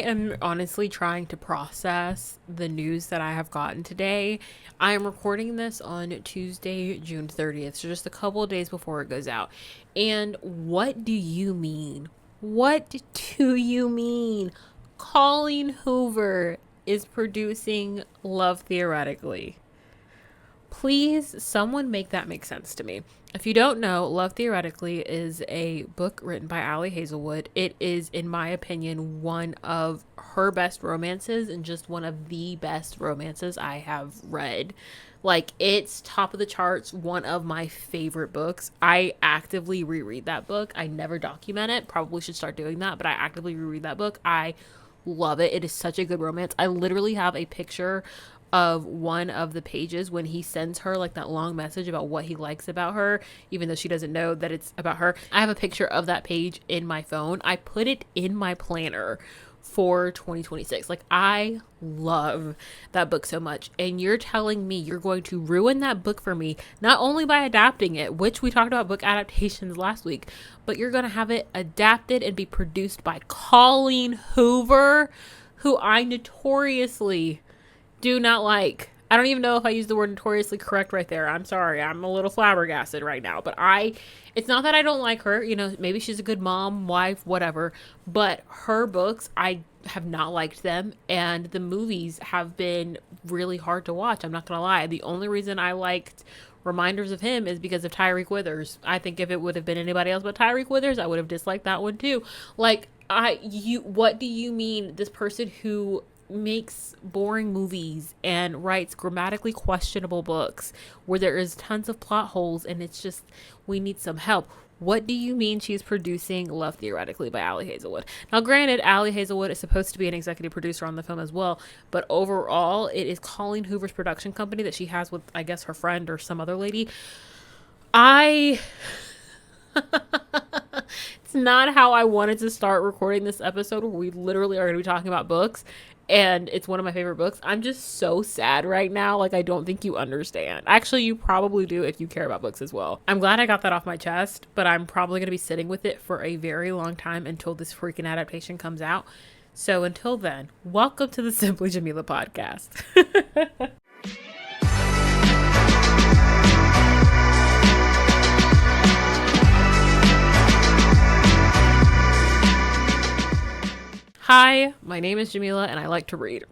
am honestly trying to process the news that I have gotten today. I am recording this on Tuesday, June 30th, so just a couple of days before it goes out. And what do you mean? What do you mean? Colleen Hoover is producing Love Theoretically. Please, someone make that make sense to me. If you don't know, Love Theoretically is a book written by Ali Hazelwood. It is, in my opinion, one of her best romances and just one of the best romances I have read. Like, it's top of the charts, one of my favorite books. I actively reread that book. I never document it. Probably should start doing that, but I actively reread that book. I love it. It is such a good romance. I literally have a picture of one of the pages when he sends her like that long message about what he likes about her, even though she doesn't know that it's about her. I have a picture of that page in my phone. I put it in my planner for 2026. Like, I love that book so much. And you're telling me you're going to ruin that book for me, not only by adapting it, which we talked about book adaptations last week, but you're going to have it adapted and be produced by Colleen Hoover, who I notoriously do not like. I don't even know if I used the word notoriously correct right there. I'm sorry. I'm a little flabbergasted right now. But it's not that I don't like her. You know, maybe she's a good mom, wife, whatever. But her books, I have not liked them. And the movies have been really hard to watch. I'm not going to lie. The only reason I liked Reminders of Him is because of Tyreek Withers. I think if it would have been anybody else but Tyreek Withers, I would have disliked that one too. Like, what do you mean this person who makes boring movies and writes grammatically questionable books where there is tons of plot holes and it's just, we need some help? What do you mean she's producing Love Theoretically by Ali Hazelwood? Now, granted, Ali Hazelwood is supposed to be an executive producer on the film as well, but overall, it is Colleen Hoover's production company that she has with, I guess, her friend or some other lady. It's not how I wanted to start recording this episode, where we literally are going to be talking about books, and it's one of my favorite books. I'm just so sad right now. Like, I don't think you understand. Actually, you probably do if you care about books as well. I'm glad I got that off my chest, but I'm probably going to be sitting with it for a very long time until this freaking adaptation comes out. So until then, welcome to the Simply Jamilah podcast. Hi, my name is Jamilah and I like to read.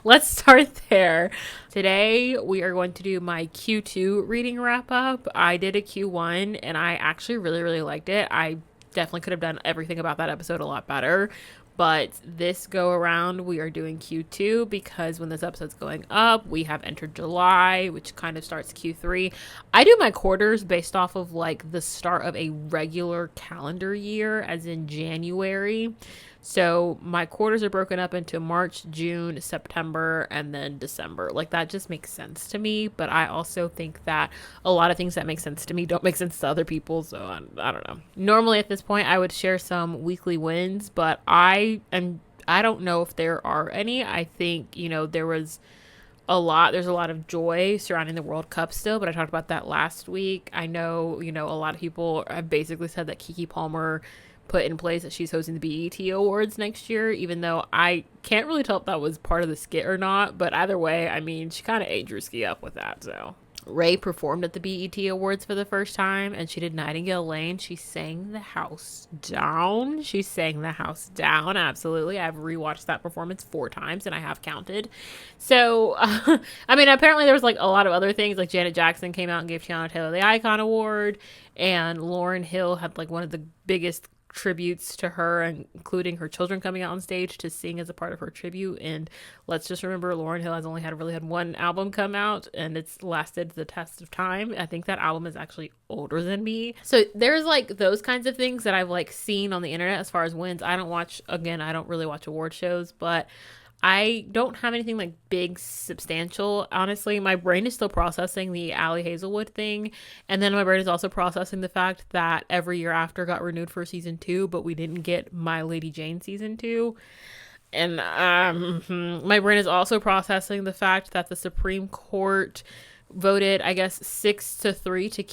Let's start there. Today we are going to do my Q2 reading wrap up. I did a Q1 and I actually really, really liked it. I definitely could have done everything about that episode a lot better. But this go around, we are doing Q2 because when this episode's going up, we have entered July, which kind of starts Q3. I do my quarters based off of like the start of a regular calendar year, as in January. So my quarters are broken up into March, June, September, and then December. Like, that just makes sense to me. But I also think that a lot of things that make sense to me don't make sense to other people. So I don't know. Normally at this point, I would share some weekly wins, but I don't know if there are any. I think, there's a lot of joy surrounding the World Cup still, but I talked about that last week. I know, a lot of people have basically said that Keke Palmer put in place that she's hosting the BET Awards next year, even though I can't really tell if that was part of the skit or not. But either way, I mean, she kind of ate Drewski up with that. So Ray performed at the BET Awards for the first time, and she did Nightingale Lane. She sang the house down. Absolutely. I've rewatched that performance 4 times, and I have counted. So, I mean, apparently there was like a lot of other things. Like Janet Jackson came out and gave Tiana Taylor the Icon Award, and Lauryn Hill had like one of the biggest tributes to her, including her children coming out on stage to sing as a part of her tribute. And let's just remember, Lauryn Hill has only really had one album come out, and it's lasted the test of time. I think that album is actually older than me. So there's like those kinds of things that I've like seen on the internet as far as wins. I don't really watch award shows, but I don't have anything like big, substantial. Honestly, my brain is still processing the Ali Hazelwood thing. And then my brain is also processing the fact that Every Year After got renewed for season 2, but we didn't get My Lady Jane season 2. And my brain is also processing the fact that the Supreme Court voted, I guess, 6-3 to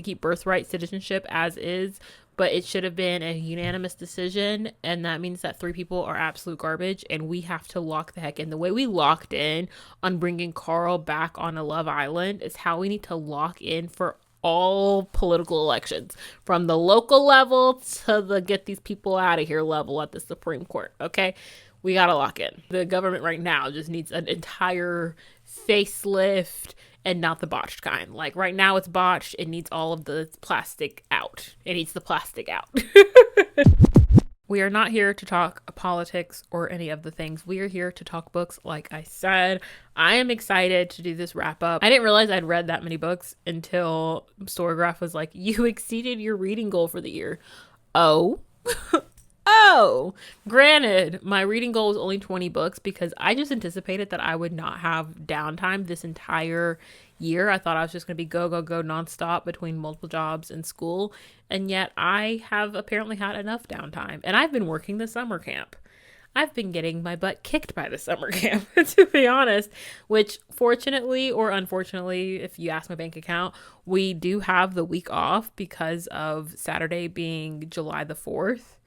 keep birthright citizenship as is, but it should have been a unanimous decision, and that means that 3 people are absolute garbage, and we have to lock the heck in. The way we locked in on bringing Carl back on a Love Island is how we need to lock in for all political elections, from the local level to the get these people out of here level at the Supreme Court. Okay, we gotta lock in. The government right now just needs an entire facelift, and not the botched kind. Like right now it's botched. It needs all of the plastic out. It needs the plastic out. We are not here to talk politics or any of the things. We are here to talk books, like I said. I am excited to do this wrap up. I didn't realize I'd read that many books until Storygraph was like, you exceeded your reading goal for the year. Oh. Oh, granted, my reading goal was only 20 books because I just anticipated that I would not have downtime this entire year. I thought I was just going to be go nonstop between multiple jobs and school. And yet I have apparently had enough downtime. And I've been working the summer camp. I've been getting my butt kicked by the summer camp, to be honest, which fortunately or unfortunately, if you ask my bank account, we do have the week off because of Saturday being July the 4th.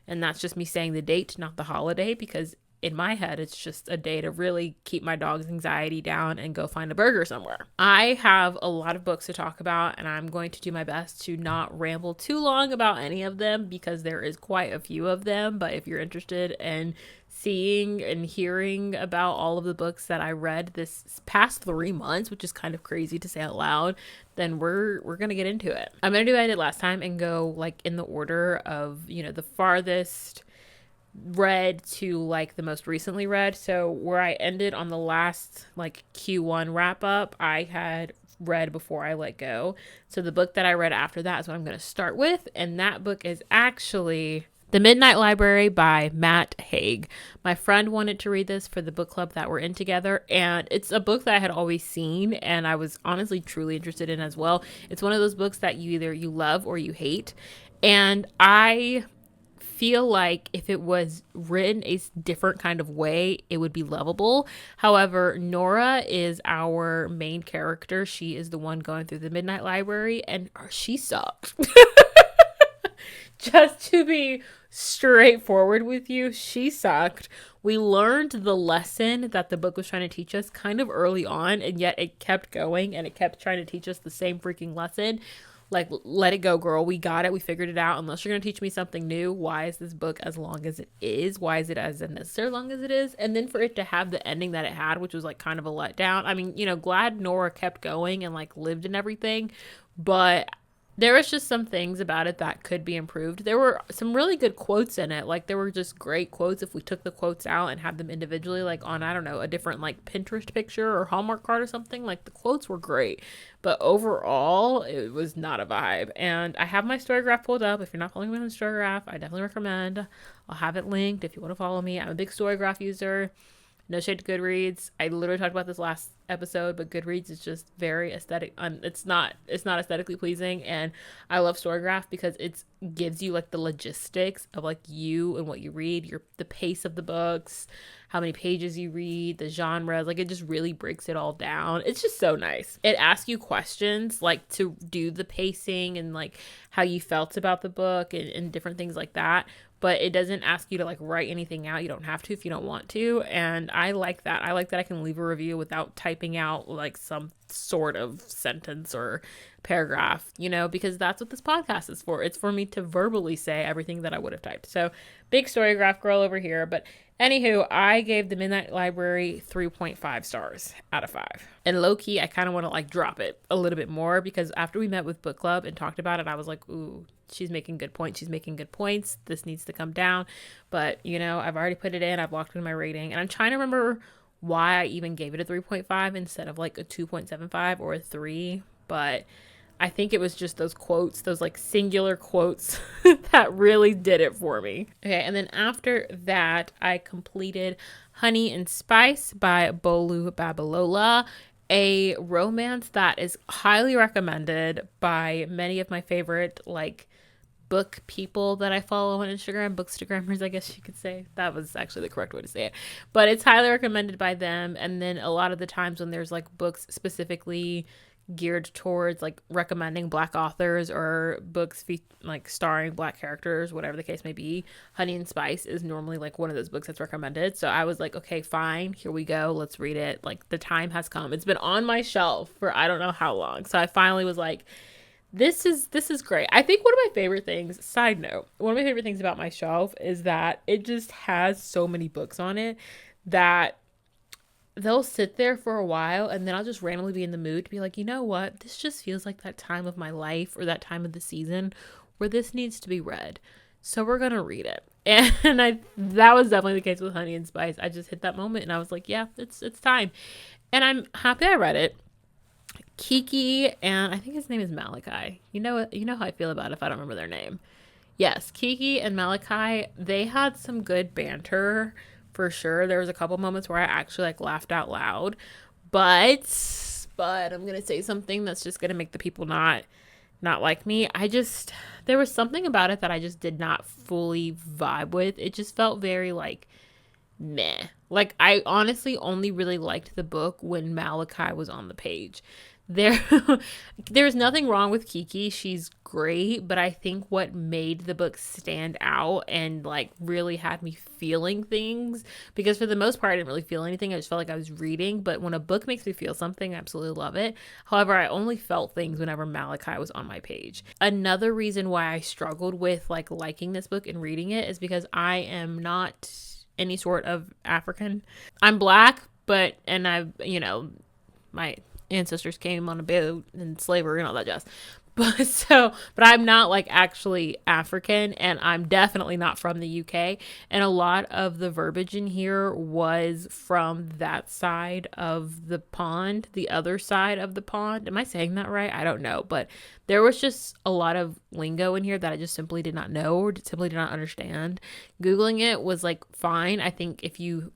And that's just me saying the date, not the holiday, because in my head, it's just a day to really keep my dog's anxiety down and go find a burger somewhere. I have a lot of books to talk about, and I'm going to do my best to not ramble too long about any of them because there is quite a few of them. But if you're interested in seeing and hearing about all of the books that I read this past 3 months, which is kind of crazy to say out loud, then we're gonna get into it. I'm gonna do what I did last time and go like in the order of, you know, the farthest read to like the most recently read. So where I ended on the last like Q1 wrap up, I had read Before I Let Go. So the book that I read after that is what I'm going to start with, and that book is actually The Midnight Library by Matt Haig. My friend wanted to read this for the book club that we're in together, and it's a book that I had always seen and I was honestly truly interested in as well. It's one of those books that you love or you hate, and I feel like if it was written a different kind of way, it would be lovable. However, Nora is our main character. She is the one going through the Midnight Library, and she sucked. Just to be straightforward with you, she sucked. We learned the lesson that the book was trying to teach us kind of early on, and yet it kept going and it kept trying to teach us the same freaking lesson. Like, let it go, girl. We got it. We figured it out. Unless you're going to teach me something new, why is this book as long as it is? Why is it as unnecessary long as it is? And then for it to have the ending that it had, which was like kind of a letdown. I mean, you know, glad Nora kept going and like lived and everything, but there was just some things about it that could be improved. There were some really good quotes in it. Like, there were just great quotes. If we took the quotes out and had them individually, like on, I don't know, a different like Pinterest picture or Hallmark card or something, like the quotes were great. But overall, it was not a vibe. And I have my storygraph pulled up. If you're not following me on storygraph, I definitely recommend. I'll have it linked if you want to follow me. I'm a big storygraph user. No shade to Goodreads. I literally talked about this last episode, but Goodreads is just very aesthetic. It's not aesthetically pleasing, and I love Storygraph because it gives you like the logistics of like you and what you read, the pace of the books, how many pages you read, the genres. Like, it just really breaks it all down. It's just so nice. It asks you questions like to do the pacing and like how you felt about the book and different things like that. But it doesn't ask you to like write anything out. You don't have to if you don't want to. And I like that. I like that I can leave a review without typing out like some sort of sentence or paragraph, you know, because that's what this podcast is for. It's for me to verbally say everything that I would have typed. So big storygraph girl over here. But anywho, I gave The Midnight Library 3.5 stars out of 5. And low-key, I kind of want to like drop it a little bit more because after we met with book club and talked about it, I was like, ooh, she's making good points. She's making good points. This needs to come down. But, you know, I've already put it in. I've locked in my rating. And I'm trying to remember why I even gave it a 3.5 instead of like a 2.75 or a 3. But I think it was just those quotes, those like singular quotes that really did it for me. Okay, and then after that, I completed Honey and Spice by Bolu Babalola, a romance that is highly recommended by many of my favorite like book people that I follow on Instagram, bookstagrammers, I guess you could say. That was actually the correct way to say it. But it's highly recommended by them. And then a lot of the times when there's like books specifically geared towards like recommending Black authors or books like starring Black characters, whatever the case may be. Honey and Spice is normally like one of those books that's recommended. So I was like, okay, fine, here we go, let's read it. Like, the time has come. It's been on my shelf for I don't know how long. So I finally was like, this is great. I think one of my favorite things, side note, one of my favorite things about my shelf is that it just has so many books on it that they'll sit there for a while, and then I'll just randomly be in the mood to be like, you know what? This just feels like that time of my life or that time of the season where this needs to be read. So we're going to read it. And that was definitely the case with Honey and Spice. I just hit that moment and I was like, yeah, it's time. And I'm happy I read it. Kiki and I think his name is Malachi. You know how I feel about it if I don't remember their name. Yes, Kiki and Malachi, they had some good banter for sure. There was a couple moments where I actually like laughed out loud, but I'm gonna say something that's just gonna make the people not like me. There was something about it that I just did not fully vibe with. It just felt very like meh. Like, I honestly only really liked the book when Malachi was on the page. There's nothing wrong with Kiki. She's great, but I think what made the book stand out and like really had me feeling things, because for the most part I didn't really feel anything. I just felt like I was reading, but when a book makes me feel something, I absolutely love it. However, I only felt things whenever Malachi was on my page. Another reason why I struggled with like liking this book and reading it is because I am not any sort of African. I'm Black, and my ancestors came on a boat in slavery and all that jazz. But I'm not like actually African, and I'm definitely not from the UK. And a lot of the verbiage in here was from that side of the pond, the other side of the pond. Am I saying that right? I don't know. But there was just a lot of lingo in here that I just simply did not know or simply did not understand. Googling it was like fine. I think if you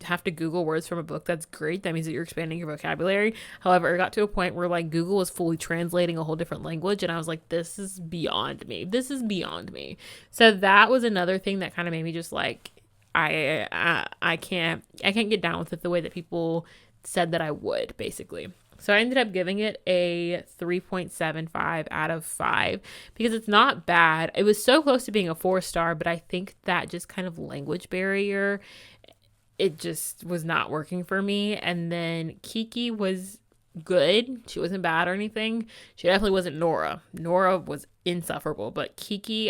have to Google words from a book, that's great. That means that you're expanding your vocabulary. However, it got to a point where like Google was fully translating a whole different language, and I was like, this is beyond me. So that was another thing that kind of made me just like, I can't get down with it the way that people said that I would, basically. So I ended up giving it a 3.75 out of 5 because it's not bad. It was so close to being a 4-star, but I think that just kind of language barrier, it just was not working for me. And then Kiki was good. She wasn't bad or anything. She definitely wasn't Nora. Nora was insufferable. But Kiki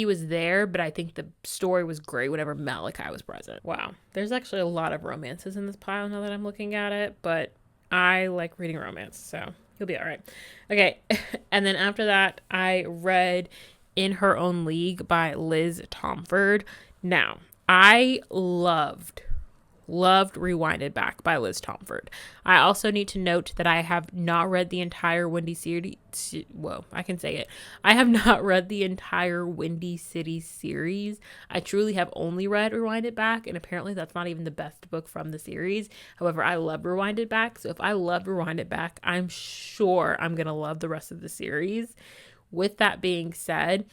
was there, but I think the story was great whenever Malachi was present. Wow. There's actually a lot of romances in this pile now that I'm looking at it, but I like reading romance, so you'll be all right. Okay. And then after that, I read In Her Own League by Liz Tomford. Now, I loved Rewinded Back by Liz Tomford. I also need to note that I have not read the entire Windy City. Whoa, I can say it. I have not read the entire Windy City series. I truly have only read Rewinded Back, and apparently that's not even the best book from the series. However, I love Rewinded Back, so if I love Rewinded Back, I'm sure I'm going to love the rest of the series. With that being said,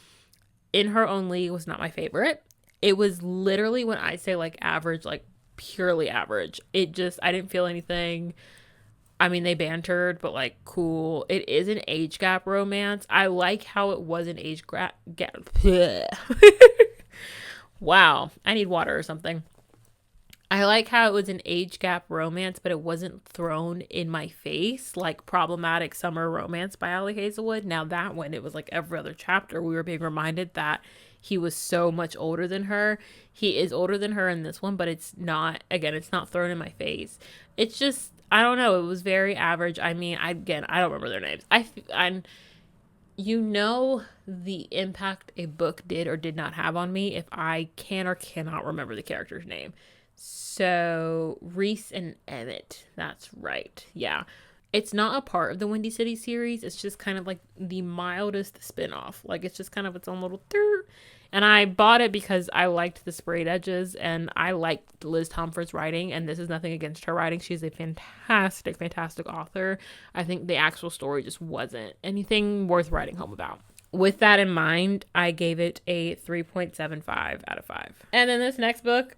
In Her Own League was not my favorite. It was literally, when I say like average, like purely average. I didn't feel anything. I mean, they bantered, but like cool. It is an age gap romance. I like how it was an age gap. Wow. I need water or something. I like how it was an age gap romance, but it wasn't thrown in my face like Problematic Summer Romance by Ali Hazelwood. Now that one, it was like every other chapter we were being reminded that he was so much older than her. He is older than her in this one, but it's not thrown in my face. It's just, I don't know. It was very average. I mean, I don't remember their names. I'm the impact a book did or did not have on me if I can or cannot remember the character's name. So Reese and Emmett, that's right. Yeah. It's not a part of the Windy City series. It's just kind of like the mildest spinoff. Like, it's just kind of its own little third. And I bought it because I liked the sprayed edges and I liked Liz Tomford's writing. And this is nothing against her writing. She's a fantastic, fantastic author. I think the actual story just wasn't anything worth writing home about. With that in mind, I gave it a 3.75 out of 5. And then this next book,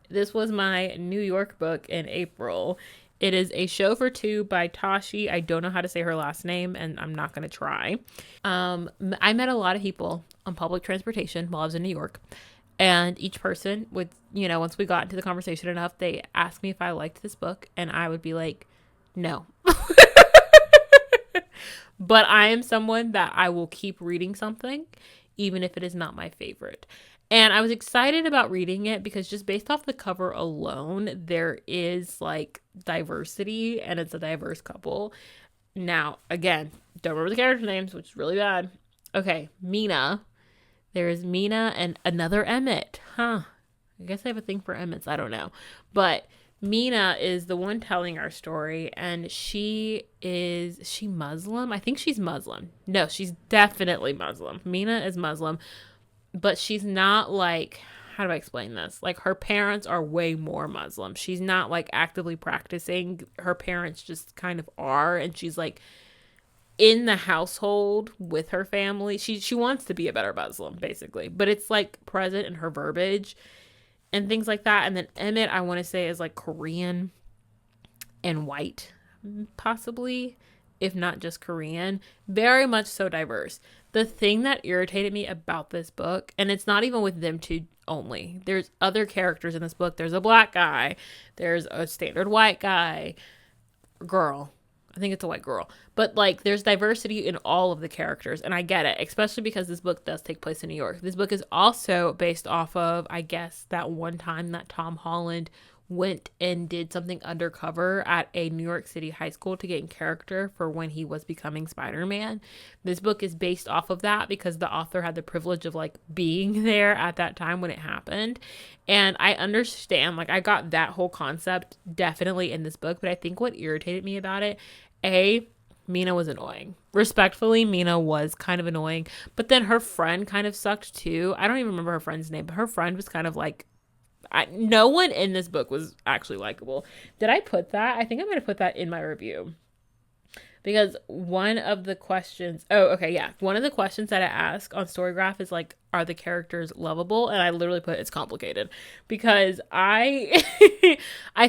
this was my New York book in April. It is A Show for Two by Tashi. I don't know how to say her last name, and I'm not going to try. I met a lot of people on public transportation while I was in New York. And each person would, once we got into the conversation enough, they asked me if I liked this book. And I would be like, no. But I am someone that I will keep reading something, even if it is not my favorite. And I was excited about reading it because just based off the cover alone, there is like diversity and it's a diverse couple. Now, again, don't remember the character names, which is really bad. Okay, Mina. There is Mina and another Emmett. I guess I have a thing for Emmets. I don't know. But Mina is the one telling our story, and is she Muslim? I think she's Muslim. No, she's definitely Muslim. Mina is Muslim, but she's not like, how do I explain this? Like, her parents are way more Muslim. She's not like actively practicing. Her parents just kind of are, and she's like in the household with her family. She wants to be a better Muslim, basically, but it's like present in her verbiage and things like that. And then Emmett, I want to say, is like Korean and white, possibly, if not just Korean. Very much so diverse. The thing that irritated me about this book, and it's not even with them two only, there's other characters in this book. There's a black guy, there's a standard white guy, girl. I think it's a white girl. But, like, there's diversity in all of the characters. And I get it, especially because this book does take place in New York. This book is also based off of, I guess, that one time that Tom Holland went and did something undercover at a New York City high school to get in character for when he was becoming Spider-Man. This book is based off of that because the author had the privilege of, like, being there at that time when it happened. And I understand, like, I got that whole concept definitely in this book, but I think what irritated me about it, Mina was annoying. Respectfully, Mina was kind of annoying, but then her friend kind of sucked too. I don't even remember her friend's name, but her friend was kind of like, no one in this book was actually likable. Did I put that? I think I might have put that in my review. Because one of the questions, one of the questions that I ask on Storygraph is like, are the characters lovable? And I literally put, it's complicated. Because I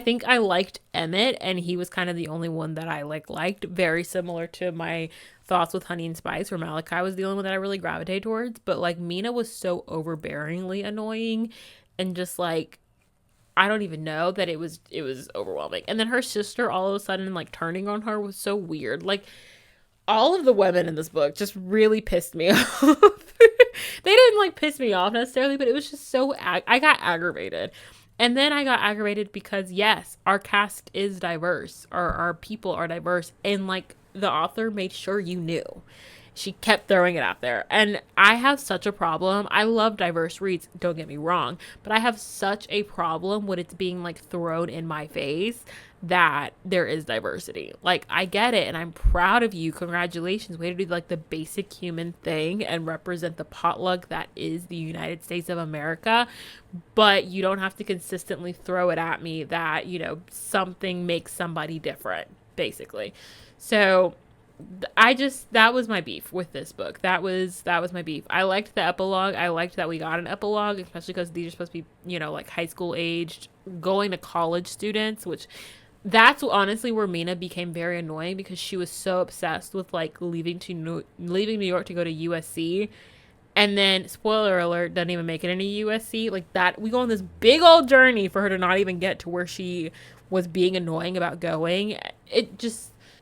think I liked Emmett, and he was kind of the only one that I liked. Very similar to my thoughts with Honey and Spice, where Malachi was the only one that I really gravitated towards. But like, Mina was so overbearingly annoying, and just like, I don't even know, that it was overwhelming. And then her sister all of a sudden like turning on her was so weird. Like, all of the women in this book just really pissed me off. They didn't like piss me off necessarily, but it was just so, I got aggravated. And then I got aggravated because yes, our cast is diverse, or our people are diverse, and like the author made sure you knew. She kept throwing it out there. And I have such a problem. I love diverse reads, don't get me wrong, but I have such a problem when it's being like thrown in my face that there is diversity. Like, I get it, and I'm proud of you. Congratulations. Way to do like the basic human thing and represent the potluck that is the United States of America. But you don't have to consistently throw it at me that, something makes somebody different, basically. So that was my beef with this book. That was my beef. I liked the epilogue. I liked that we got an epilogue, especially because these are supposed to be, like high school aged, going to college students, which that's honestly where Mina became very annoying, because she was so obsessed with like leaving New York to go to USC. And then, spoiler alert, doesn't even make it into USC. Like that, we go on this big old journey for her to not even get to where she was being annoying about going.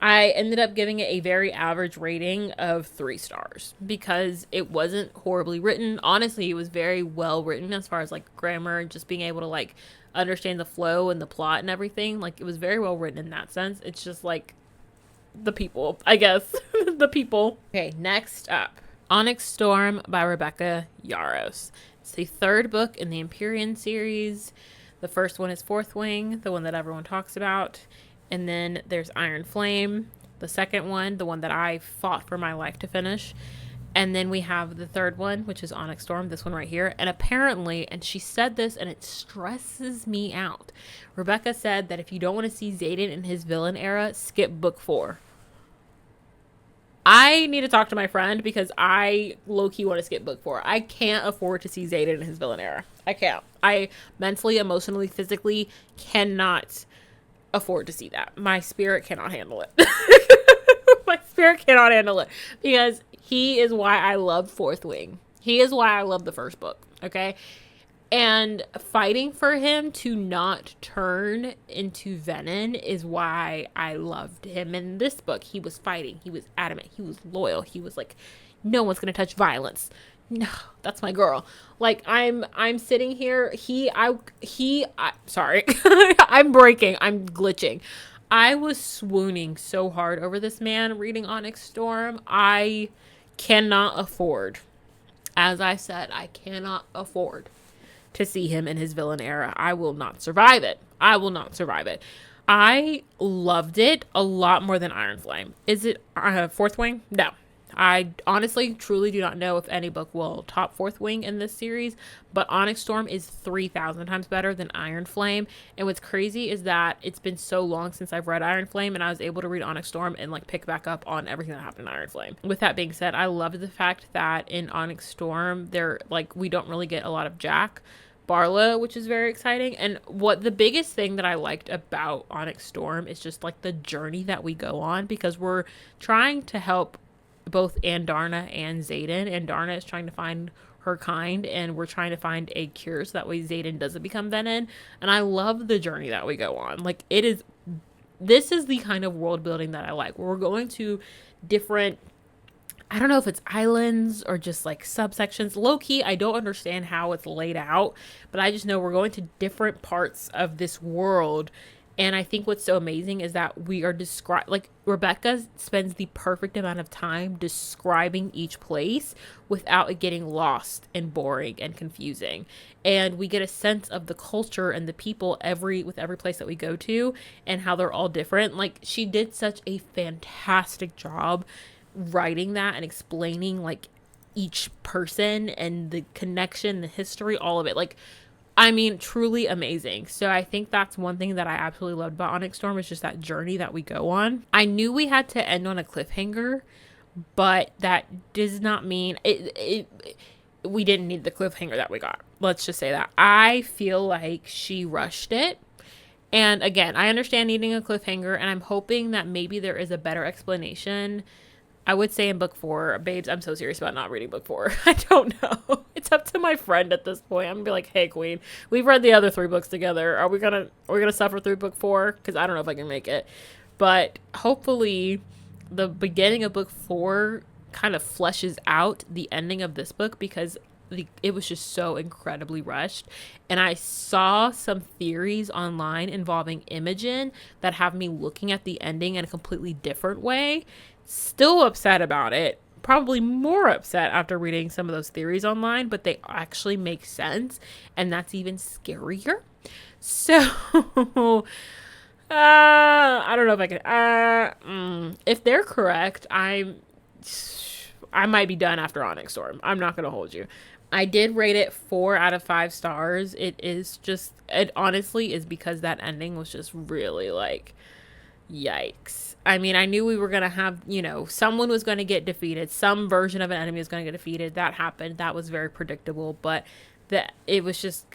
I ended up giving it a very average rating of 3 stars because it wasn't horribly written. Honestly, it was very well written as far as like grammar and just being able to like understand the flow and the plot and everything. Like, it was very well written in that sense. It's just like the people, I guess. The people. Okay, next up, Onyx Storm by Rebecca Yarros. It's the 3rd book in the Empyrean series. The first one is Fourth Wing, the one that everyone talks about. And then there's Iron Flame, the second one, the one that I fought for my life to finish. And then we have the 3rd one, which is Onyx Storm, this one right here. And apparently, and she said this, and it stresses me out, Rebecca said that if you don't want to see Xaden in his villain era, skip book 4. I need to talk to my friend because I low-key want to skip book 4. I can't afford to see Xaden in his villain era. I can't. I mentally, emotionally, physically cannot afford to see that. My spirit cannot handle it. My spirit cannot handle it because he is why I love Fourth Wing. He is why I love the first book. Okay. And fighting for him to not turn into Venom is why I loved him in this book. He was fighting. He was adamant. He was loyal. He was like, no one's going to touch violence. No, that's my girl. Like, I'm sitting here. Sorry. I'm breaking. I'm glitching. I was swooning so hard over this man reading Onyx Storm. I cannot afford, as I said, I cannot afford to see him in his villain era. I will not survive it. I will not survive it. I loved it a lot more than Iron Flame. Is it Fourth Wing? No. I honestly, truly do not know if any book will top Fourth Wing in this series, but Onyx Storm is 3,000 times better than Iron Flame. And what's crazy is that it's been so long since I've read Iron Flame, and I was able to read Onyx Storm and like pick back up on everything that happened in Iron Flame. With that being said, I love the fact that in Onyx Storm, we don't really get a lot of Jack Barlow, which is very exciting. And what the biggest thing that I liked about Onyx Storm is just like the journey that we go on, because we're trying to help both Andarna and Xaden. Andarna is trying to find her kind, and we're trying to find a cure so that way Xaden doesn't become Venom. And I love the journey that we go on. Like, this is the kind of world building that I like, where we're going to different, I don't know if it's islands or just like subsections. Low key, I don't understand how it's laid out, but I just know we're going to different parts of this world. And I think what's so amazing is that we are Rebecca spends the perfect amount of time describing each place without it getting lost and boring and confusing. And we get a sense of the culture and the people with every place that we go to, and how they're all different. Like, she did such a fantastic job writing that and explaining like each person and the connection, the history, all of it. Like, I mean, truly amazing. So I think that's one thing that I absolutely loved about Onyx Storm, is just that journey that we go on. I knew we had to end on a cliffhanger, but that does not mean we didn't need the cliffhanger that we got. Let's just say that. I feel like she rushed it. And again, I understand needing a cliffhanger, and I'm hoping that maybe there is a better explanation. I would say in book 4, babes, I'm so serious about not reading book 4. I don't know. It's up to my friend at this point. I'm gonna be like, hey, queen, we've read the other 3 books together. Are we gonna suffer through book 4? Because I don't know if I can make it. But hopefully the beginning of book 4 kind of fleshes out the ending of this book, because it was just so incredibly rushed. And I saw some theories online involving Imogen that have me looking at the ending in a completely different way. Still upset about it. Probably more upset after reading some of those theories online, but they actually make sense, and that's even scarier. So, I don't know if I can. If they're correct, I might be done after Onyx Storm. I'm not gonna hold you. I did rate it 4 out of 5 stars. It honestly is because that ending was just really like, yikes. I mean, I knew we were going to have, someone was going to get defeated. Some version of an enemy was going to get defeated. That happened. That was very predictable. But it was just,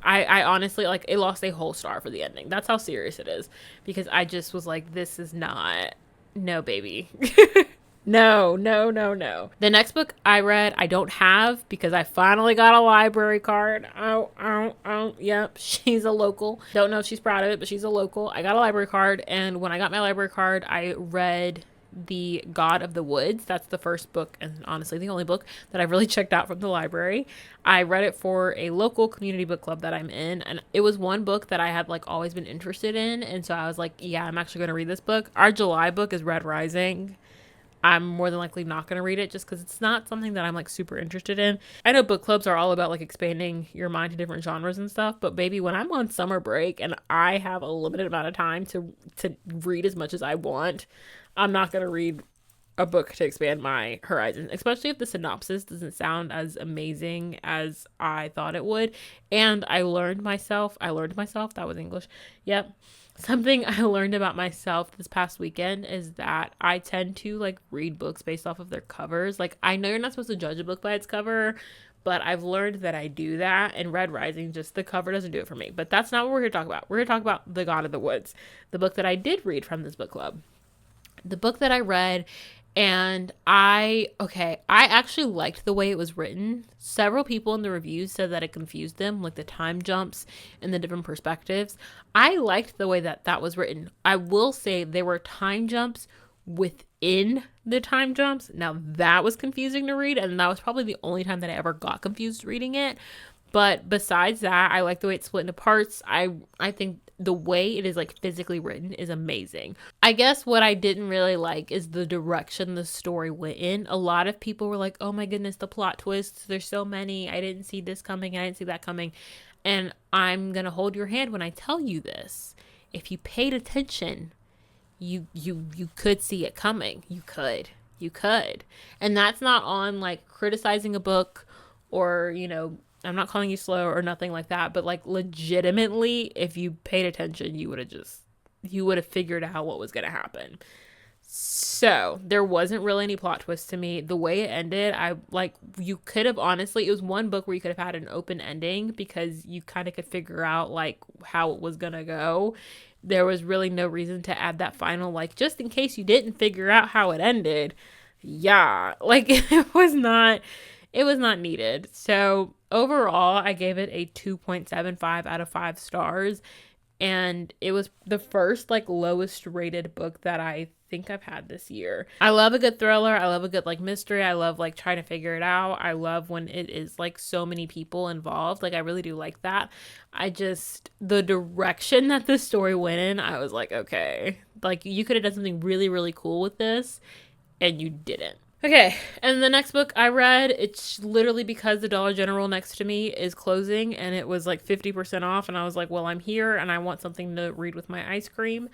I honestly, like, it lost a whole star for the ending. That's how serious it is. Because I just was like, this is not, no, baby. No. The next book I read, I don't have, because I finally got a library card. Oh, yep, she's a local. Don't know if she's proud of it, but she's a local. I got a library card, and when I got my library card, I read The God of the Woods. That's the first book, and honestly the only book that I've really checked out from the library. I read it for a local community book club that I'm in, and it was one book that I had like always been interested in, and so I was like, yeah, I'm actually going to read this book. Our July book is Red Rising. I'm more than likely not going to read it just because it's not something that I'm like super interested in. I know book clubs are all about like expanding your mind to different genres and stuff, but baby, when I'm on summer break and I have a limited amount of time to read as much as I want, I'm not going to read a book to expand my horizon, especially if the synopsis doesn't sound as amazing as I thought it would. And I learned myself, that was English. Yep. Something I learned about myself this past weekend is that I tend to like read books based off of their covers. Like, I know you're not supposed to judge a book by its cover, but I've learned that I do that, and Red Rising, just the cover doesn't do it for me. But that's not what we're here to talk about. We're here to talk about The God of the Woods, the book that I did read from this book club. The book that I read, and I actually liked the way it was written. Several people in the reviews said that it confused them, like the time jumps and the different perspectives. I liked the way that was written. I will say there were time jumps within the time jumps. Now that was confusing to read, and that was probably the only time that I ever got confused reading it. But besides that, I like the way it's split into parts. I think the way it is like physically written is amazing. I guess what I didn't really like is the direction the story went in. A lot of people were like, oh my goodness, the plot twists, there's so many. I didn't see this coming. I didn't see that coming. And I'm going to hold your hand when I tell you this. If you paid attention, you could see it coming. You could. And that's not on like criticizing a book or, I'm not calling you slow or nothing like that, but like legitimately, if you paid attention, you would have figured out what was going to happen. So there wasn't really any plot twist to me. The way it ended, you could have honestly, it was one book where you could have had an open ending because you kind of could figure out like how it was going to go. There was really no reason to add that final, like, just in case you didn't figure out how it ended. Yeah, like it was not needed. So overall, I gave it a 2.75 out of 5 stars. And it was the first like lowest rated book that I think I've had this year. I love a good thriller. I love a good like mystery. I love like trying to figure it out. I love when it is like so many people involved. Like I really do like that. The direction that the story went in, I was like, okay, like you could have done something really, really cool with this and you didn't. Okay, and the next book I read, it's literally because the Dollar General next to me is closing and it was like 50% off, and I was like, well, I'm here and I want something to read with my ice cream.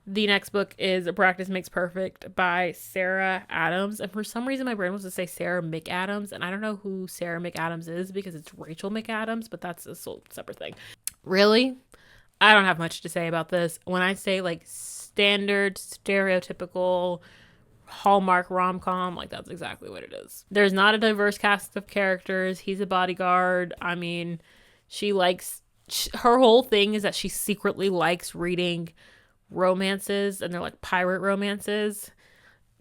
The next book is Practice Makes Perfect by Sarah Adams, and for some reason my brain wants to say Sarah McAdams, and I don't know who Sarah McAdams is because it's Rachel McAdams, but that's a separate thing. Really? I don't have much to say about this. When I say like standard, stereotypical Hallmark rom-com, like that's exactly what it is. There's not a diverse cast of characters. He's a bodyguard. I mean, her whole thing is that she secretly likes reading romances, and they're like pirate romances.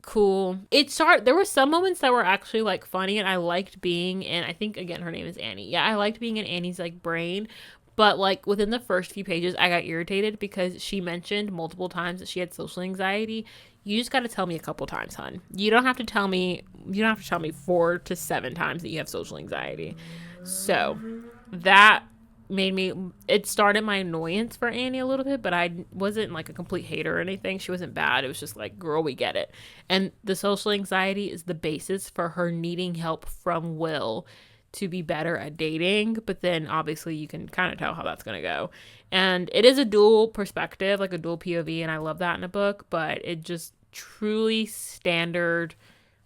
Cool. There were some moments that were actually like funny, and I liked being in, I think again her name is Annie. Yeah, I liked being in Annie's like brain. But like within the first few pages, I got irritated because she mentioned multiple times that she had social anxiety. You just got to tell me a couple times, hon. You don't have to tell me 4 to 7 times that you have social anxiety. So that it started my annoyance for Annie a little bit, but I wasn't like a complete hater or anything. She wasn't bad. It was just like, girl, we get it. And the social anxiety is the basis for her needing help from Will to be better at dating, but then obviously you can kind of tell how that's going to go. And it is a dual perspective, like a dual POV, and I love that in a book, but it just truly standard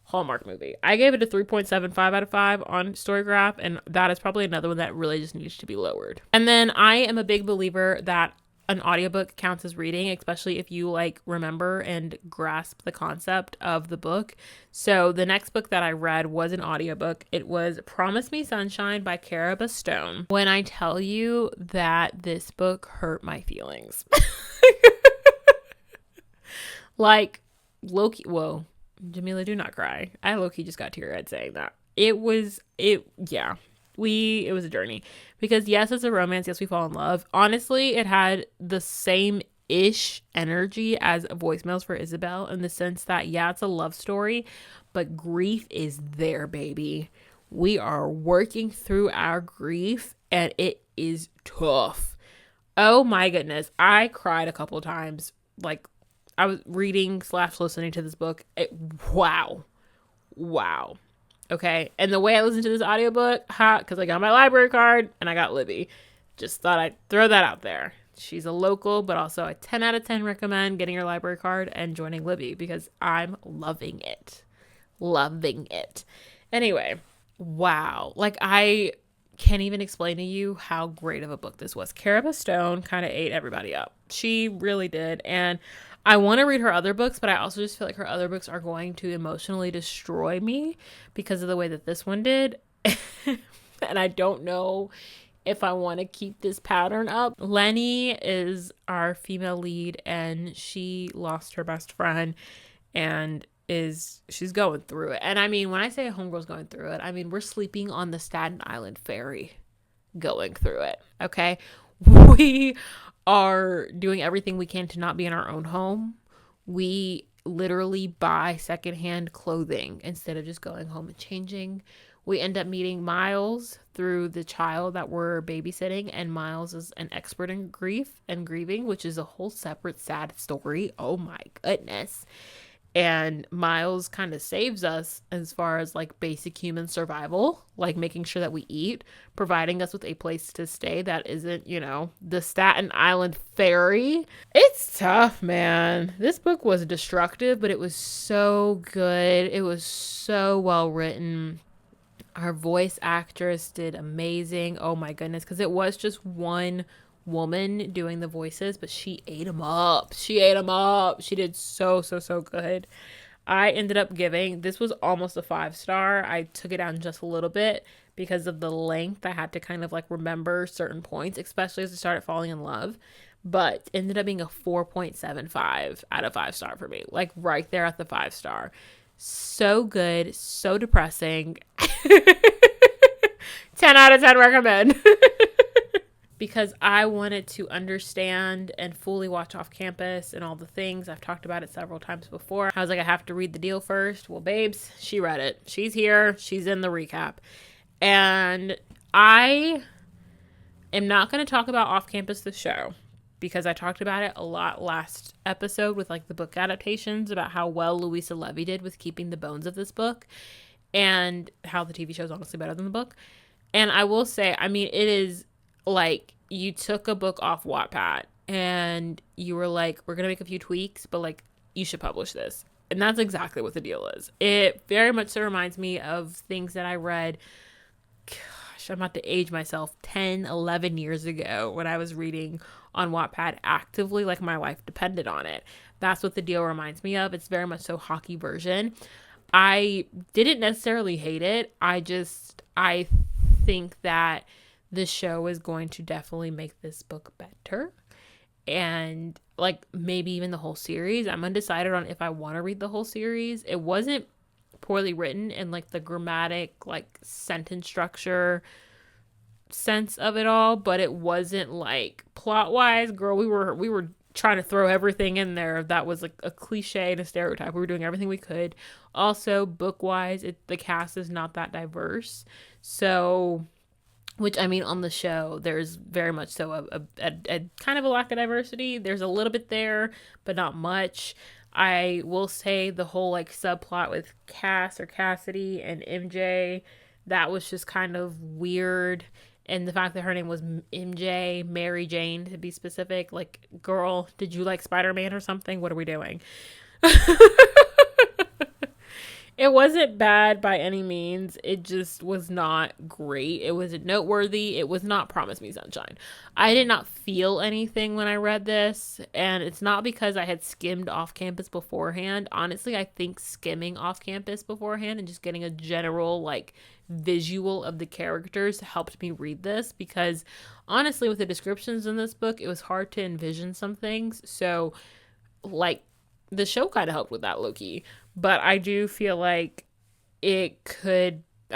Hallmark movie. I gave it a 3.75 out of 5 on Storygraph, and that is probably another one that really just needs to be lowered. And then I am a big believer that an audiobook counts as reading, especially if you like remember and grasp the concept of the book. So the next book that I read was an audiobook. It was Promise Me Sunshine by Cara Stone. When I tell you that this book hurt my feelings. Like low-key, whoa, Jamilah, do not cry. I low-key just got teary-eyed saying that. It was a journey, because yes, it's a romance. Yes, we fall in love. Honestly, it had the same-ish energy as Voicemails for Isabel, in the sense that, yeah, it's a love story, but grief is there, baby. We are working through our grief, and it is tough. Oh my goodness. I cried a couple times. Like, I was reading / listening to this book. Wow. Okay, and the way I listened to this audiobook, because I got my library card and I got Libby. Just thought I'd throw that out there. She's a local, but also a 10 out of 10 recommend getting your library card and joining Libby, because I'm loving it. Anyway, wow. Like, I can't even explain to you how great of a book this was. Cara Stone kind of ate everybody up. She really did. And I want to read her other books, but I also just feel like her other books are going to emotionally destroy me because of the way that this one did. And I don't know if I want to keep this pattern up. Lenny is our female lead, and she lost her best friend, and she's going through it. And I mean, when I say a homegirl's going through it, I mean we're sleeping on the Staten Island ferry going through it, okay? We are doing everything we can to not be in our own home. We literally buy secondhand clothing instead of just going home and changing. We end up meeting Miles through the child that we're babysitting, and Miles is an expert in grief and grieving, which is a whole separate sad story. Oh my goodness. And Miles kind of saves us as far as like basic human survival, like making sure that we eat, providing us with a place to stay that isn't, the Staten Island ferry. It's tough, man. This book was destructive, but it was so good. It was so well written. Our voice actress did amazing. Oh my goodness, because it was just one woman doing the voices, but she ate them up. She did so good. I ended up this was almost a 5-star. I took it down just a little bit because of the length. I had to kind of like remember certain points, especially as I started falling in love. But ended up being a 4.75 out of 5-star for me, like right there at the 5-star. So good, so depressing. 10 out of 10 recommend. Because I wanted to understand and fully watch Off Campus and all the things. I've talked about it several times before. I was like, I have to read the deal first. Well, babes, she read it. She's here. She's in the recap. And I am not going to talk about Off Campus, the show, because I talked about it a lot last episode with like the book adaptations about how well Louisa Levy did with keeping the bones of this book, and how the TV show is honestly better than the book. And I will say, I mean, it is like you took a book off Wattpad and you were like, we're going to make a few tweaks, but like you should publish this. And that's exactly what the deal is. It very much so reminds me of things that I read, gosh, I'm about to age myself, 10, 11 years ago when I was reading on Wattpad actively, like my life depended on it. That's what the deal reminds me of. It's very much so hockey version. I didn't necessarily hate it. I think that the show is going to definitely make this book better. And like maybe even the whole series. I'm undecided on if I want to read the whole series. It wasn't poorly written in like the grammatic, like sentence structure sense of it all, but it wasn't like plot wise, girl, we were trying to throw everything in there that was like a cliche and a stereotype. We were doing everything we could. Also, book wise, the cast is not that diverse. So, which I mean, on the show, there's very much so a kind of a lack of diversity. There's a little bit there, but not much. I will say the whole like subplot with Cass or Cassidy and MJ, that was just kind of weird. And the fact that her name was MJ, Mary Jane to be specific, like, girl, did you like Spider-Man or something? What are we doing? It wasn't bad by any means. It just was not great. It wasn't noteworthy. It was not Promise Me Sunshine. I did not feel anything when I read this, and it's not because I had skimmed Off Campus beforehand. Honestly, I think skimming Off Campus beforehand and just getting a general, like, visual of the characters helped me read this, because honestly, with the descriptions in this book, it was hard to envision some things. So, like, the show kind of helped with that, low-key. But I do feel like I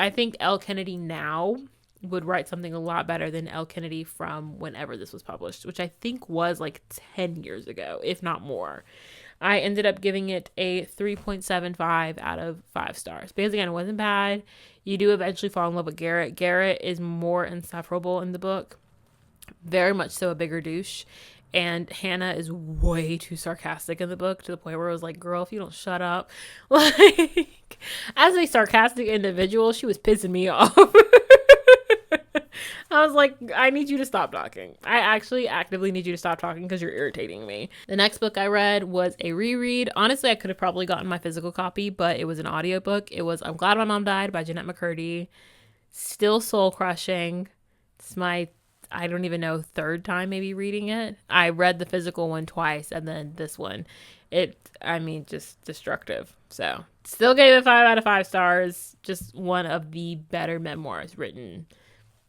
think Elle Kennedy now would write something a lot better than Elle Kennedy from whenever this was published, which I think was like 10 years ago, if not more. I ended up giving it a 3.75 out of 5 stars. Because again, it wasn't bad. You do eventually fall in love with Garrett. Garrett is more insufferable in the book. Very much so a bigger douche. And Hannah is way too sarcastic in the book, to the point where I was like, girl, if you don't shut up. Like, as a sarcastic individual, she was pissing me off. I was like, I need you to stop talking. I actually actively need you to stop talking because you're irritating me. The next book I read was a reread. Honestly, I could have probably gotten my physical copy, but it was an audiobook. It was I'm Glad My Mom Died by Jeanette McCurdy. Still soul crushing. It's my, I don't even know, third time maybe reading it. I read the physical one twice, and then this one. Just destructive. So Still gave it 5 out of 5 stars. Just one of the better memoirs written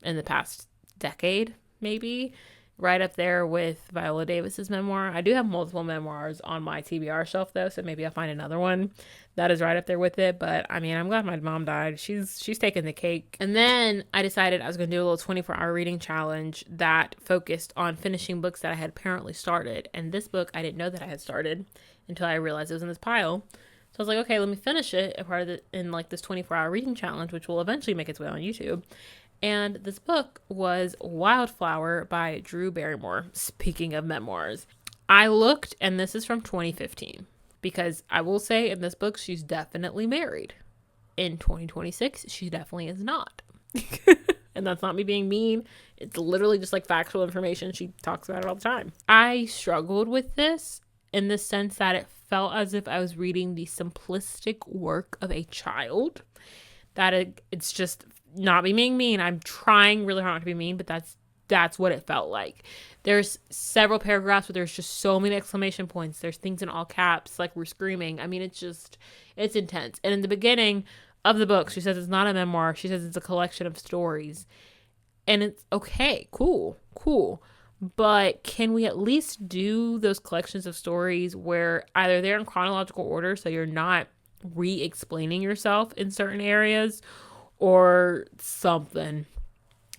in the past decade, maybe. Right up there with Viola Davis's memoir. I do have multiple memoirs on my TBR shelf though, so maybe I'll find another one that is right up there with it. But I mean, I'm glad my mom died. She's taking the cake. And then I decided I was going to do a little 24-hour reading challenge that focused on finishing books that I had apparently started. And this book I didn't know that I had started until I realized it was in this pile. So I was like, okay, let me finish it in like this 24-hour reading challenge, which will eventually make its way on YouTube. And this book was Wildflower by Drew Barrymore. Speaking of memoirs, I looked, and this is from 2015, because I will say in this book, she's definitely married. In 2026, she definitely is not. And that's not me being mean. It's literally just like factual information. She talks about it all the time. I struggled with this in the sense that it felt as if I was reading the simplistic work of a child. It's just not me being mean. I'm trying really hard not to be mean, but that's what it felt like. There's several paragraphs where there's just so many exclamation points. There's things in all caps, like we're screaming. I mean, it's intense. And in the beginning of the book, she says it's not a memoir. She says it's a collection of stories. And it's okay, cool. But can we at least do those collections of stories where either they're in chronological order, so you're not re-explaining yourself in certain areas, or something,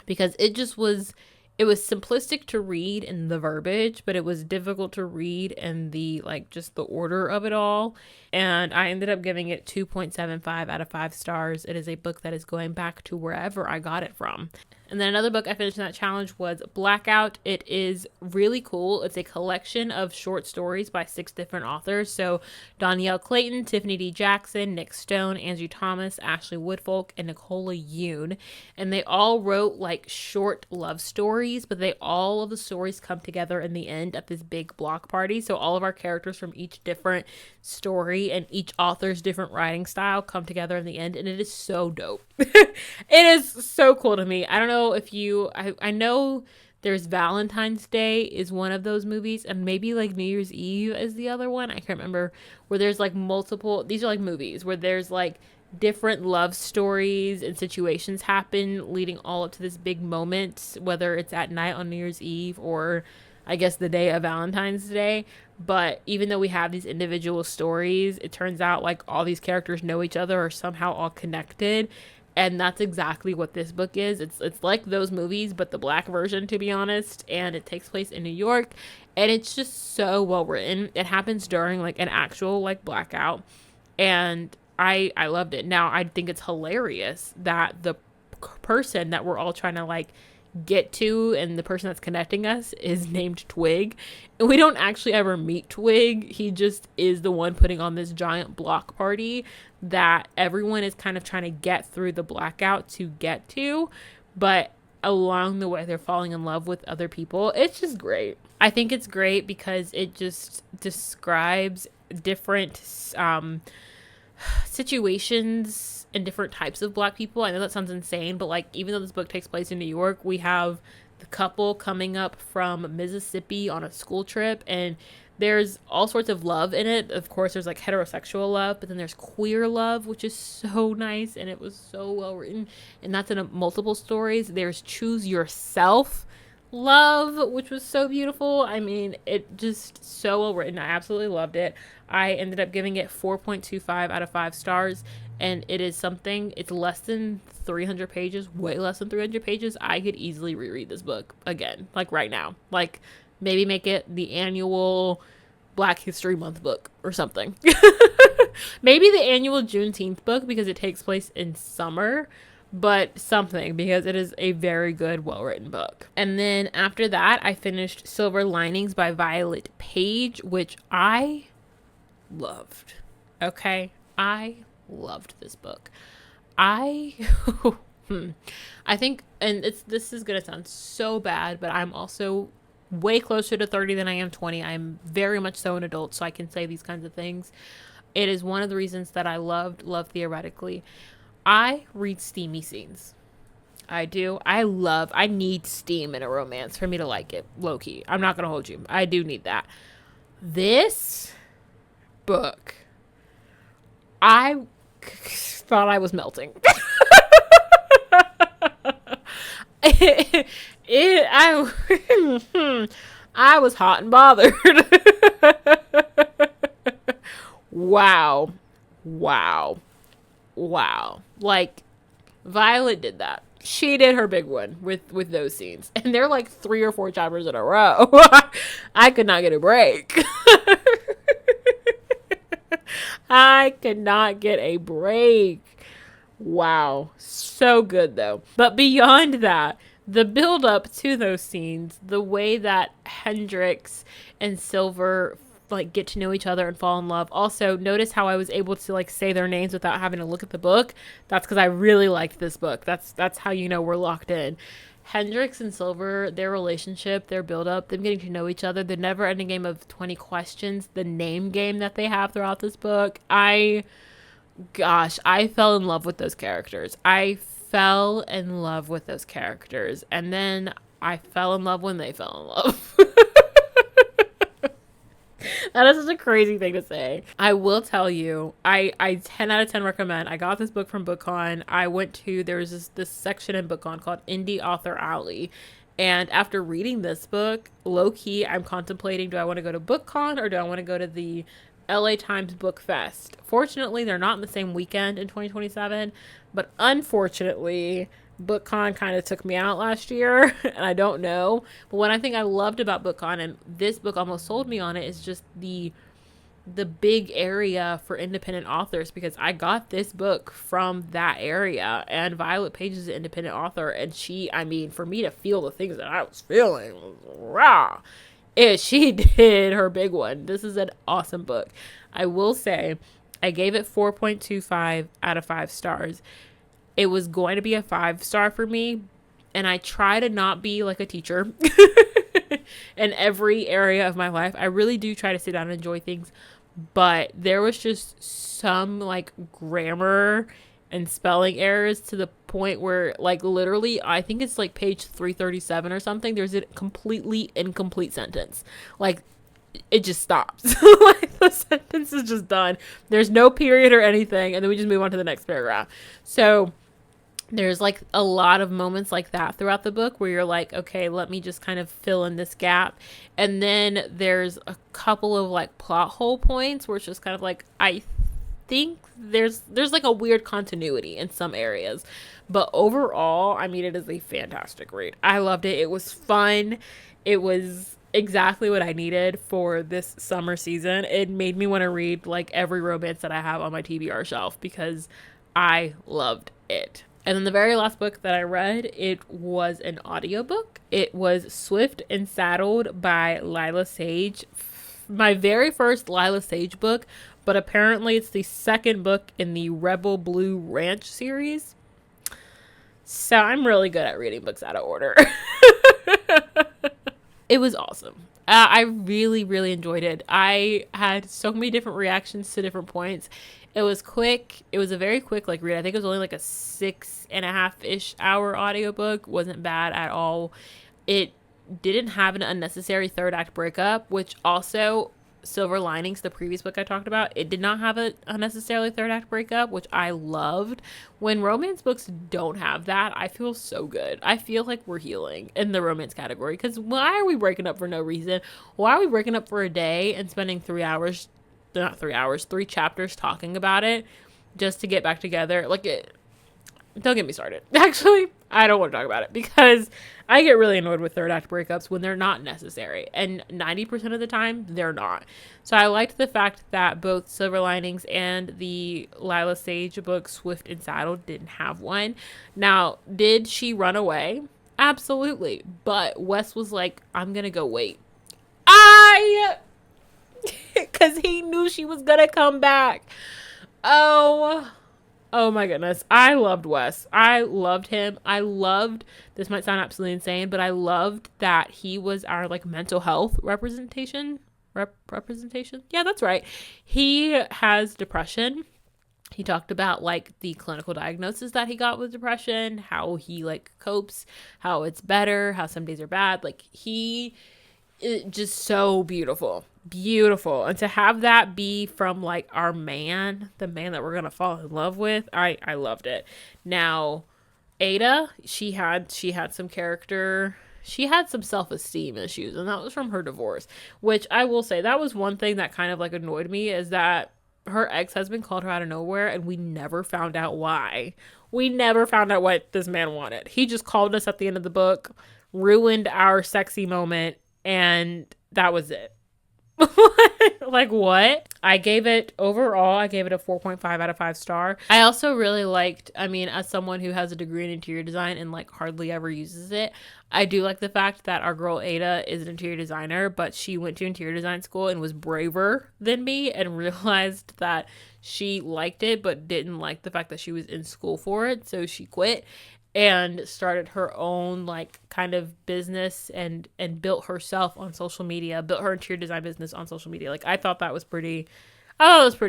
because it was simplistic to read in the verbiage, but it was difficult to read in the just the order of it all. And I ended up giving it 2.75 out of 5 stars. It is a book that is going back to wherever I got it from. And then another book I finished in that challenge was Blackout. It is really cool. It's a collection of short stories by 6 different authors. So Danielle Clayton, Tiffany D. Jackson, Nick Stone, Angie Thomas, Ashley Woodfolk, and Nicola Yoon. And they all wrote short love stories, but all of the stories come together in the end at this big block party. So all of our characters from each different story and each author's different writing style come together in the end, and it is so dope. It is so cool to me. I don't know if I know there's Valentine's Day is one of those movies, and maybe New Year's Eve is the other one. I can't remember, where there's multiple, these are movies where there's different love stories and situations happen leading all up to this big moment, whether it's at night on New Year's Eve or I guess the day of Valentine's Day. But even though we have these individual stories, it turns out all these characters know each other or somehow all connected. And that's exactly what this book is. It's like those movies, but the black version, to be honest. And it takes place in New York. And it's just so well written. It happens during an actual blackout. And I loved it. Now, I think it's hilarious that the person that we're all trying to get to and the person that's connecting us is named Twig. And we don't actually ever meet Twig. He just is the one putting on this giant block party that everyone is kind of trying to get through the blackout to get to. But along the way, they're falling in love with other people. It's just great. I think it's great because it just describes different situations and different types of black people. I know that sounds insane, but even though this book takes place in New York, we have the couple coming up from Mississippi on a school trip, and there's all sorts of love in it. Of course, there's heterosexual love, but then there's queer love, which is so nice, and it was so well written, and that's in multiple stories. There's choose yourself love, which was so beautiful. I mean, it just so well written. I absolutely loved it. I ended up giving it 4.25 out of 5 stars, and it's less than 300 pages, way less than 300 pages. I could easily reread this book again, right now. Maybe make it the annual Black History Month book or something. Maybe the annual Juneteenth book, because it takes place in summer. But something, because it is a very good, well-written book. And then after that, I finished Silver Linings by Violet Page, which I loved. Okay? I loved this book. I think, and this is going to sound so bad, but I'm also way closer to 30 than I am 20. I'm very much so an adult, so I can say these kinds of things. It is one of the reasons that I love Theoretically. I read steamy scenes. I do. I need steam in a romance for me to like it, low-key. I'm not going to hold you. I do need that. This book, I thought I was melting. I was hot and bothered. Wow. Wow. Wow. Like, Violet did that. She did her big one with those scenes. And they're like 3 or 4 chapters in a row. I could not get a break. I could not get a break. Wow. So good though. But beyond that, the build up to those scenes, the way that Hendrix and Silver like get to know each other and fall in love. Also, notice how I was able to like say their names without having to look at the book. That's because I really liked this book. That's how you know we're locked in. Hendrix and Silver, their relationship, their build up, them getting to know each other, the never ending game of 20 questions, the name game that they have throughout this book. I fell in love with those characters. I fell in love with those characters. And then I fell in love when they fell in love. That is such a crazy thing to say. I will tell you, I 10 out of 10 recommend. I got this book from BookCon. I went to, there was this section in BookCon called Indie Author Alley. And after reading this book, low key, I'm contemplating, do I want to go to BookCon or do I want to go to the LA Times Book Fest? Fortunately, they're not in the same weekend in 2027, but unfortunately, BookCon kind of took me out last year, and I don't know. But one thing I loved about BookCon, and this book almost sold me on it, is just the big area for independent authors, because I got this book from that area, and Violet Page is an independent author, and for me to feel the things that I was feeling, rah, she did her big one. This is an awesome book. I will say, I gave it 4.25 out of 5 stars. It was going to be a 5-star for me, and I try to not be like a teacher in every area of my life. I really do try to sit down and enjoy things, but there was just some like grammar and spelling errors to the point where like literally I think it's like page 337 or something, there's a completely incomplete sentence. Like it just stops. Like the sentence is just done. There's no period or anything, and then we just move on to the next paragraph. So there's like a lot of moments like that throughout the book where you're like, okay, let me just kind of fill in this gap. And then there's a couple of like plot hole points where it's just kind of like, I think there's like a weird continuity in some areas. But overall, I mean, it is a fantastic read. I loved it. It was fun. It was exactly what I needed for this summer season. It made me want to read like every romance that I have on my TBR shelf because I loved it. And then the very last book that I read, it was an audiobook. It was Swift and Saddled by Lila Sage. My very first Lila Sage book, but apparently it's the second book in the Rebel Blue Ranch series. So I'm really good at reading books out of order. It was awesome. I really, really enjoyed it. I had so many different reactions to different points. It was quick. It was a very quick like read. I think it was only like a 6.5-ish hour audiobook. Wasn't bad at all. It didn't have an unnecessary third act breakup, which also Silver Linings, the previous book I talked about, it did not have a unnecessarily third act breakup, which I loved. When romance books don't have that, I feel so good. I feel like we're healing in the romance category, because why are we breaking up for no reason? Why are we breaking up for a day and spending 3 chapters talking about it just to get back together? Like, don't get me started. Actually, I don't want to talk about it because I get really annoyed with third act breakups when they're not necessary. And 90% of the time, they're not. So I liked the fact that both Silver Linings and the Lila Sage book, Swift and Saddled, didn't have one. Now, did she run away? Absolutely. But Wes was like, I'm going to go wait. Because he knew she was going to come back. Oh my goodness. I loved Wes. I loved him. This might sound absolutely insane, but I loved that he was our like mental health representation. Representation? Yeah, that's right. He has depression. He talked about like the clinical diagnosis that he got with depression, how he like copes, how it's better, how some days are bad. Like he just so beautiful. Beautiful. And to have that be from like our man, the man that we're gonna fall in love with, I loved it. Now, Ada, she had some character, she had some self-esteem issues, and that was from her divorce, which I will say that was one thing that kind of like annoyed me, is that her ex-husband called her out of nowhere and we never found out why. We never found out what this man wanted. He just called us at the end of the book, ruined our sexy moment, and that was it. Like, what? I gave it a 4.5 out of 5 star. I also really liked, I mean, as someone who has a degree in interior design and like hardly ever uses it, I do like the fact that our girl Ada is an interior designer, but she went to interior design school and was braver than me and realized that she liked it but didn't like the fact that she was in school for it, so she quit and started her own like kind of business and built herself on social media, built her interior design business on social media. Like, I thought that was pretty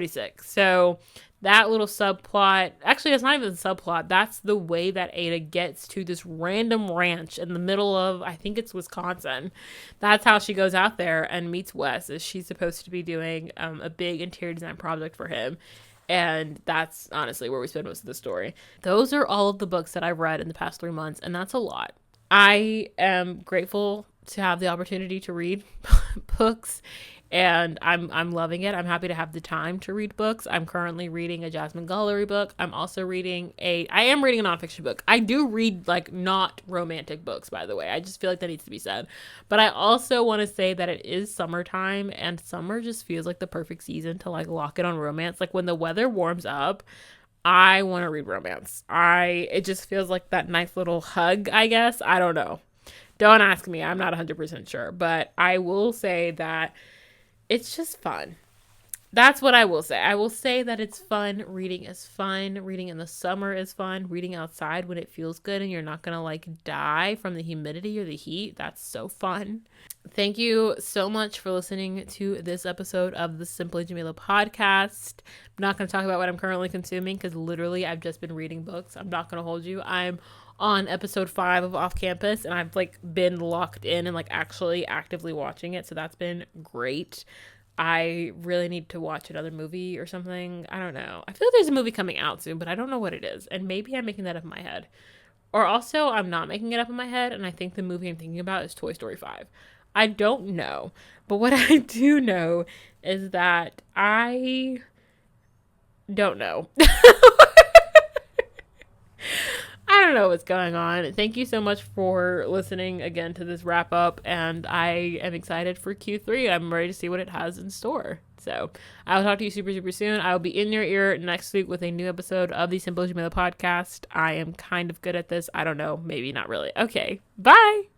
sick. So that little subplot, actually it's not even a subplot, that's the way that Ada gets to this random ranch in the middle of, I think it's Wisconsin. That's how she goes out there and meets Wes, is she's supposed to be doing a big interior design project for him. And that's honestly where we spend most of the story. Those are all of the books that I've read in the past 3 months, and that's a lot. I am grateful to have the opportunity to read books, and I'm loving it. I'm happy to have the time to read books. I'm currently reading a Jasmine Guillory book. I am reading a nonfiction book. I do read like not romantic books, by the way. I just feel like that needs to be said. But I also want to say that it is summertime, and summer just feels like the perfect season to like lock in on romance. Like, when the weather warms up, I want to read romance. It just feels like that nice little hug, I guess. I don't know. Don't ask me. I'm not 100% sure, but I will say that it's just fun. That's what I will say. I will say that it's fun. Reading is fun. Reading in the summer is fun. Reading outside when it feels good and you're not going to like die from the humidity or the heat. That's so fun. Thank you so much for listening to this episode of the Simply Jamilah podcast. I'm not going to talk about what I'm currently consuming because literally I've just been reading books. I'm not going to hold you. I'm on episode 5 of Off Campus, and I've like been locked in and like actually actively watching it. So that's been great. I really need to watch another movie or something. I don't know. I feel like there's a movie coming out soon, but I don't know what it is. And maybe I'm making that up in my head. Or also, I'm not making it up in my head, and I think the movie I'm thinking about is Toy Story 5. I don't know. But what I do know is that I don't know. I don't know what's going on. Thank you so much for listening again to this wrap up, and I am excited for Q3. I'm ready to see what it has in store. So I will talk to you super, super soon. I will be in your ear next week with a new episode of the Simple Jamilah podcast. I am kind of good at this. I don't know. Maybe not really. Okay. Bye.